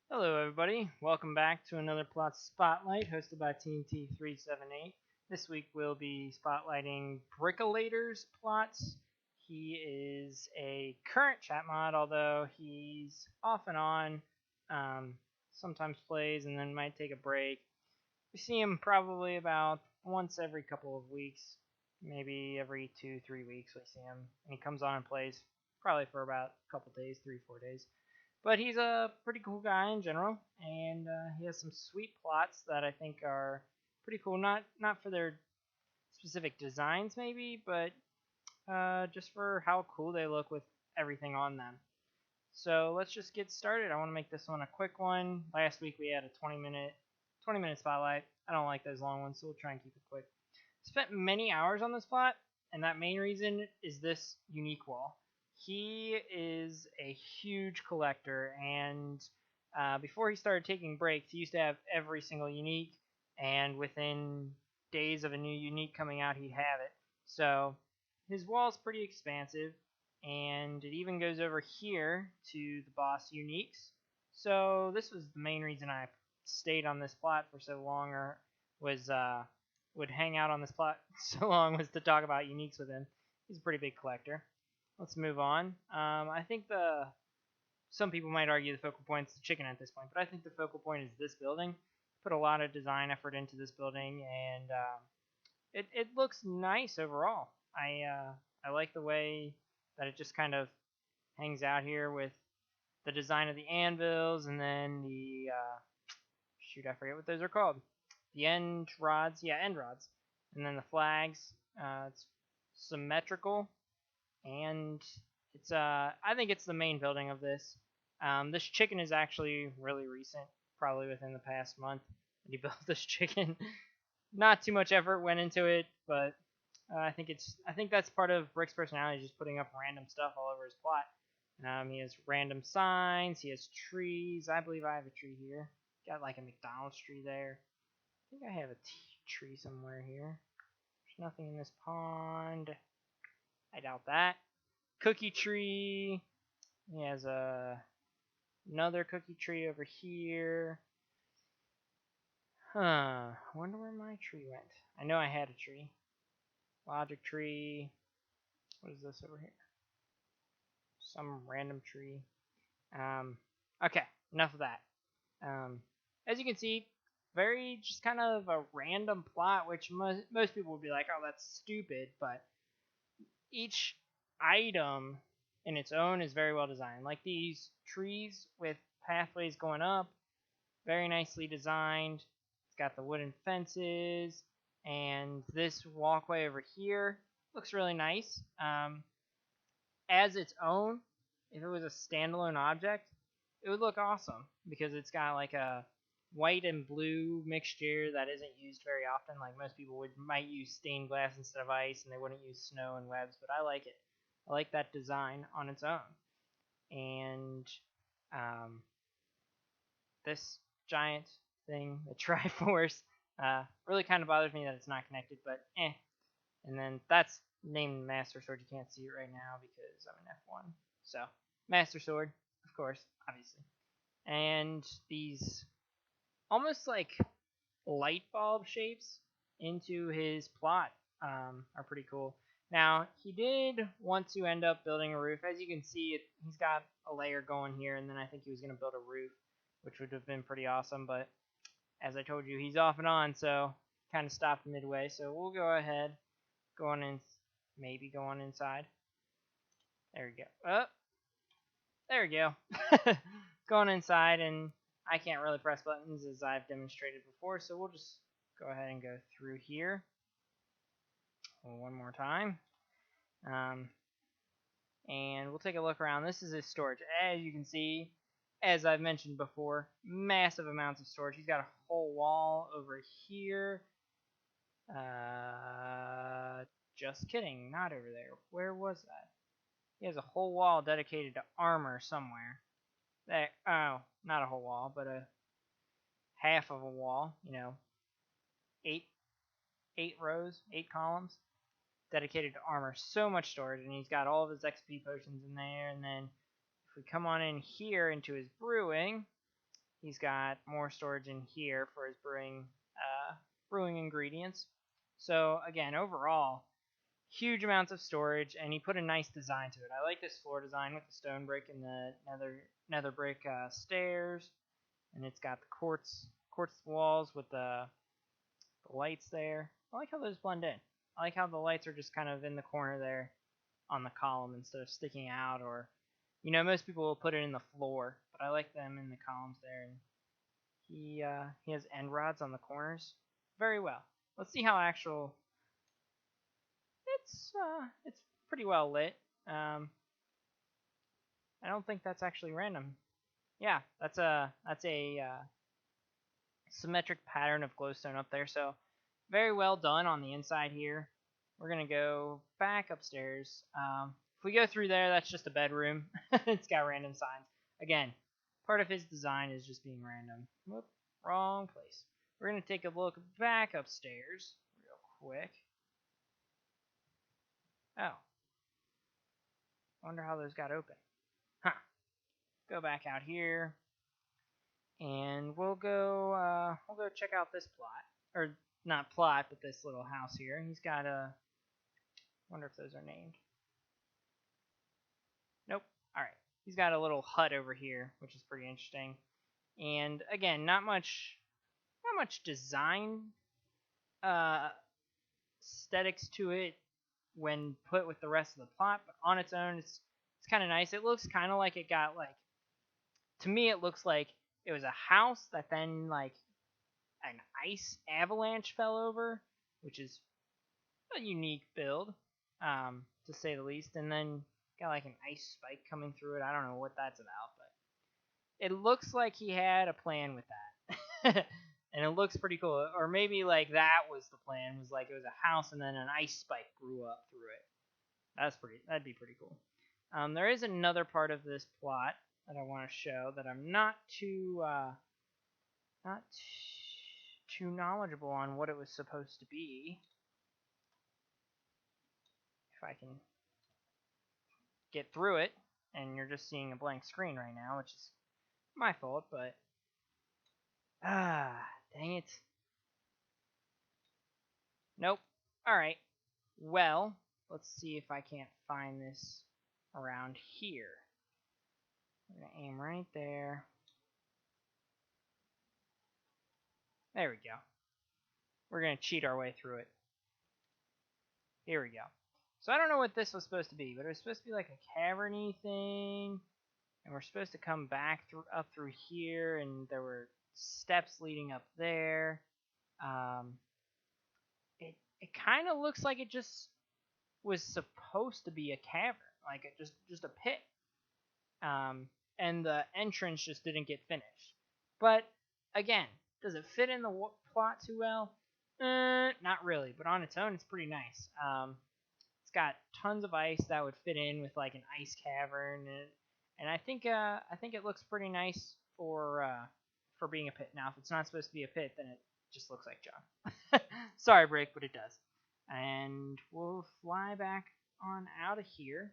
Hello, everybody. Welcome back to another Plot Spotlight hosted by Team T378. This week we'll be spotlighting Brickalator's plots. He is a current chat mod, although he's off and on, um, sometimes plays and then might take a break. We see him probably about once every couple of weeks, maybe every 2, 3 weeks we see him. And he comes on and plays probably for about a couple days, 3, 4 days. But he's a pretty cool guy in general, and he has some sweet plots that I think are pretty cool. Not for their specific designs maybe, but just for how cool they look with everything on them. So let's just get started. I want to make this one a quick one. Last week we had a 20-minute spotlight. I don't like those long ones, so we'll try and keep it quick. Spent many hours on this plot, and that main reason is this unique wall. He is a huge collector, and before he started taking breaks, he used to have every single unique, and within days of a new unique coming out, he'd have it. So his wall's pretty expansive, and it even goes over here to the boss uniques. So this was the main reason I stayed on this plot for so long, or was would hang out on this plot so long, was to talk about uniques with him. He's a pretty big collector. Let's move on. I think some people might argue the focal point is the chicken at this point, but I think the focal point is this building. Put a lot of design effort into this building, and it looks nice overall. I like the way that it just kind of hangs out here with the design of the anvils, and then the shoot, I forget what those are called. The end rods, yeah, end rods, and then the flags. It's symmetrical, and it's I think it's the main building of this. This chicken is actually really recent, probably within the past month that he built this chicken. Not too much effort went into it, but I think that's part of Brick's personality, just putting up random stuff all over his plot. He has random signs. He has trees. I believe I have a tree here. Got like a McDonald's tree there. I think I have a tree somewhere here. There's nothing in this pond. I doubt that. Cookie tree. He has another cookie tree over here. Huh. Wonder where my tree went. I know I had a tree. Logic tree. What is this over here? Some random tree. Okay, enough of that. As you can see, very just kind of a random plot, which most people would be like, oh, that's stupid, but each item in its own is very well designed. Like these trees with pathways going up, very nicely designed. It's got the wooden fences, and this walkway over here looks really nice. As its own, if it was a standalone object, it would look awesome because it's got like a white and blue mixture that isn't used very often. Like most people might use stained glass instead of ice, and they wouldn't use snow and webs, but I like it. I like that design on its own. And um, this giant thing, the Triforce, really kind of bothers me that it's not connected, but eh. And then that's named Master Sword. You can't see it right now because I'm an F1. So, Master Sword, of course, obviously. And these almost like light bulb shapes into his plot are pretty cool. Now, he did want to end up building a roof. As you can see, he's got a layer going here, and then I think he was going to build a roof, which would have been pretty awesome. But as I told you, he's off and on, so kind of stopped midway. So we'll go ahead, maybe go on inside. There we go. Oh, there we go. Going inside, and I can't really press buttons as I've demonstrated before, so we'll just go ahead and go through here one more time. And we'll take a look around. This is his storage. As you can see, as I've mentioned before, massive amounts of storage. He's got a whole wall over here. Just kidding, not over there. Where was that? He has a whole wall dedicated to armor somewhere. There. Oh, not a whole wall, but a half of a wall. You know, eight rows, 8 columns dedicated to armor. So much storage, and he's got all of his XP potions in there. And then if we come on in here into his brewing, He's got more storage in here for his brewing ingredients. So again, overall, huge amounts of storage, and he put a nice design to it. I like this floor design with the stone brick and the nether brick stairs, and it's got the quartz walls with the lights there. I like how those blend in. I like how the lights are just kind of in the corner there on the column instead of sticking out, or most people will put it in the floor, but I like them in the columns there. And he has end rods on the corners very well. Let's see how actual. It's pretty well lit. I don't think that's actually random. Yeah, that's a symmetric pattern of glowstone up there. So very well done on the inside here. We're gonna go back upstairs. If we go through there, that's just a bedroom. It's got random signs. Again, part of his design is just being random. Whoop, wrong place. We're gonna take a look back upstairs real quick. Oh, wonder how those got open. Huh. Go back out here, and we'll go check out this plot, or not plot, but this little house here. He's got a. Wonder if those are named. Nope. All right. He's got a little hut over here, which is pretty interesting. And again, not much design aesthetics to it when put with the rest of the plot, but on its own, it's kind of nice. It looks kind of like it got to me, it looks like it was a house that then an ice avalanche fell over, which is a unique build, to say the least. And then got an ice spike coming through it. I don't know what that's about, but it looks like he had a plan with that. And it looks pretty cool. Or maybe that was the plan, was it was a house and then an ice spike grew up through it. That'd be pretty cool. There is another part of this plot that I want to show that I'm not too knowledgeable on what it was supposed to be. If I can get through it, and you're just seeing a blank screen right now, which is my fault, but dang it. Nope. Alright. Well, let's see if I can't find this around here. I'm going to aim right there. There we go. We're going to cheat our way through it. Here we go. So I don't know what this was supposed to be, but it was supposed to be like a caverny thing. And we're supposed to come back up through here, and there were steps leading up there. It kind of looks like it just was supposed to be a cavern, like just a pit. And the entrance just didn't get finished. But again, does it fit in the plot too well? Not really, but on its own, it's pretty nice. It's got tons of ice that would fit in with an ice cavern, and I think it looks pretty nice for being a pit. Now, if it's not supposed to be a pit, then it just looks like junk. Sorry, Brick, but it does. And we'll fly back on out of here.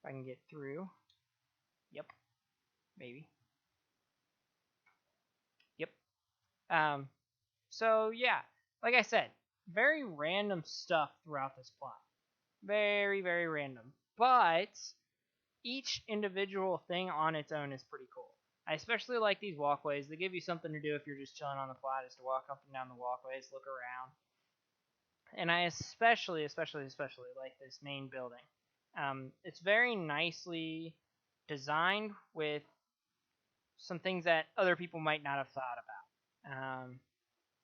If I can get through. Yep. Maybe. Yep. So yeah, like I said, very random stuff throughout this plot. Very, very random. But each individual thing on its own is pretty cool. I especially like these walkways. They give you something to do if you're just chilling on the plot, is to walk up and down the walkways, look around. And I especially like this main building. It's very nicely designed with some things that other people might not have thought about.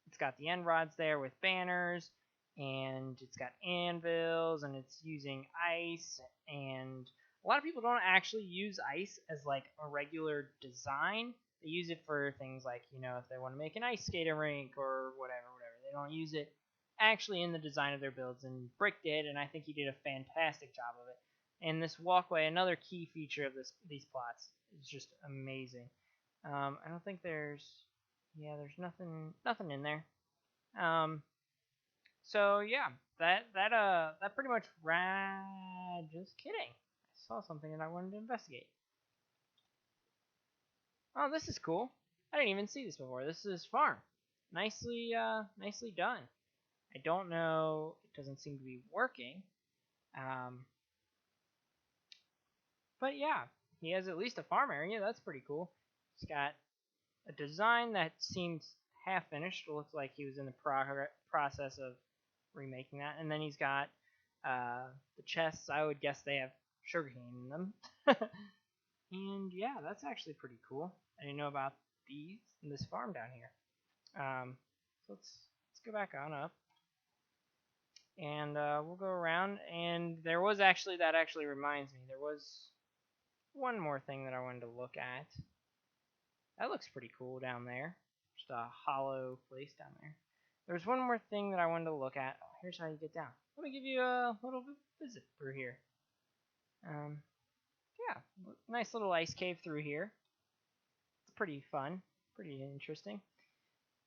It's got the end rods there with banners, and it's got anvils, and it's using ice, and a lot of people don't actually use ice as a regular design. They use it for things if they want to make an ice skating rink or whatever. They don't use it actually in the design of their builds, and Brick did, and I think he did a fantastic job of it. And this walkway, another key feature of these plots, is just amazing. I don't think there's nothing in there. So yeah, that pretty much just kidding. I saw something that I wanted to investigate. Oh, this is cool. I didn't even see this before. This is his farm. Nicely done. I don't know. It doesn't seem to be working. But yeah, he has at least a farm area. That's pretty cool. He's got a design that seems half finished. It looks like he was in the process of remaking that. And then he's got the chests. I would guess they have sugarcane in them. And yeah, that's actually pretty cool. I didn't know about these in this farm down here. So let's go back on up, and we'll go around. And there was actually that actually reminds me there was one more thing that I wanted to look at. That looks pretty cool down there. Just a hollow place down there. There's one more thing that I wanted to look at. Oh, here's how you get down. Let me give you a little visit through here. Yeah, nice little ice cave through here. It's pretty fun, pretty interesting.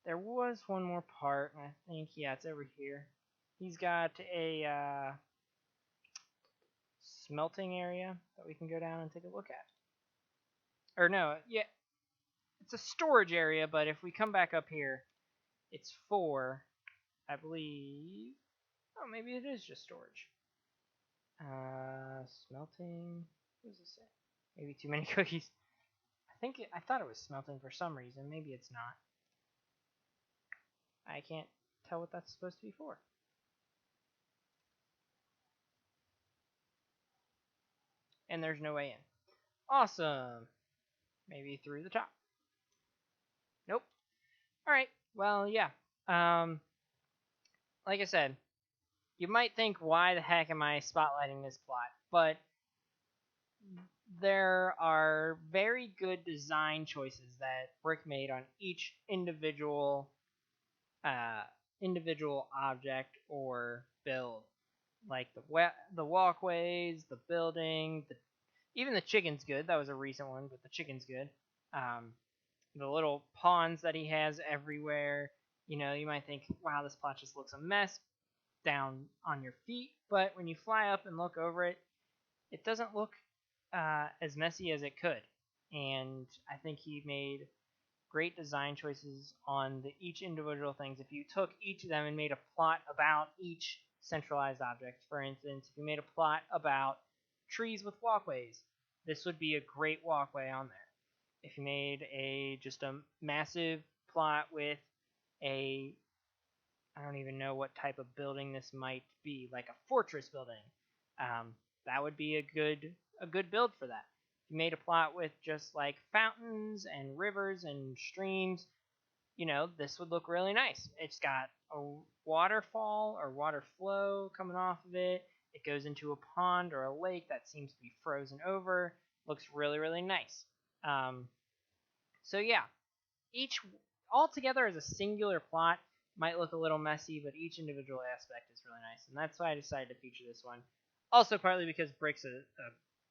There was one more part, and I think, yeah, it's over here. He's got a smelting area that we can go down and take a look at. Or no, yeah, it's a storage area, but if we come back up here, it's for, I believe, oh, maybe it is just storage. Smelting, what does it say? Maybe too many cookies. I thought it was smelting for some reason. Maybe it's not. I can't tell what that's supposed to be for. And there's no way in. Awesome. Maybe through the top. Nope. Alright, well, yeah. Like I said, you might think, why the heck am I spotlighting this plot? But there are very good design choices that Brick made on each individual object or build. Like the walkways, the building, even the chicken's good. That was a recent one, but the chicken's good. The little ponds that he has everywhere. You know, you might think, wow, this plot just looks a mess down on your feet. But when you fly up and look over it, it doesn't look as messy as it could. And I think he made great design choices on each individual things. If you took each of them and made a plot about each centralized object, for instance, if you made a plot about trees with walkways, this would be a great walkway on there. If you made just a massive plot with I don't even know what type of building this might be, like a fortress building, that would be a good build for that. If you made a plot with just like fountains and rivers and streams, you know, this would look really nice. It's got a waterfall or water flow coming off of it. It goes into a pond or a lake that seems to be frozen over. Looks really, really nice. So yeah, each all together as a singular plot might look a little messy, but each individual aspect is really nice, and that's why I decided to feature this one. Also, partly because Brick's a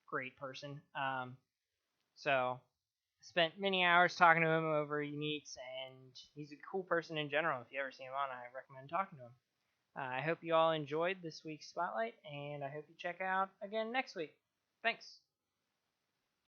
great person. So spent many hours talking to him over Uniques, and he's a cool person in general. If you ever see him on, I recommend talking to him. I hope you all enjoyed this week's Spotlight, and I hope you check out again next week. Thanks.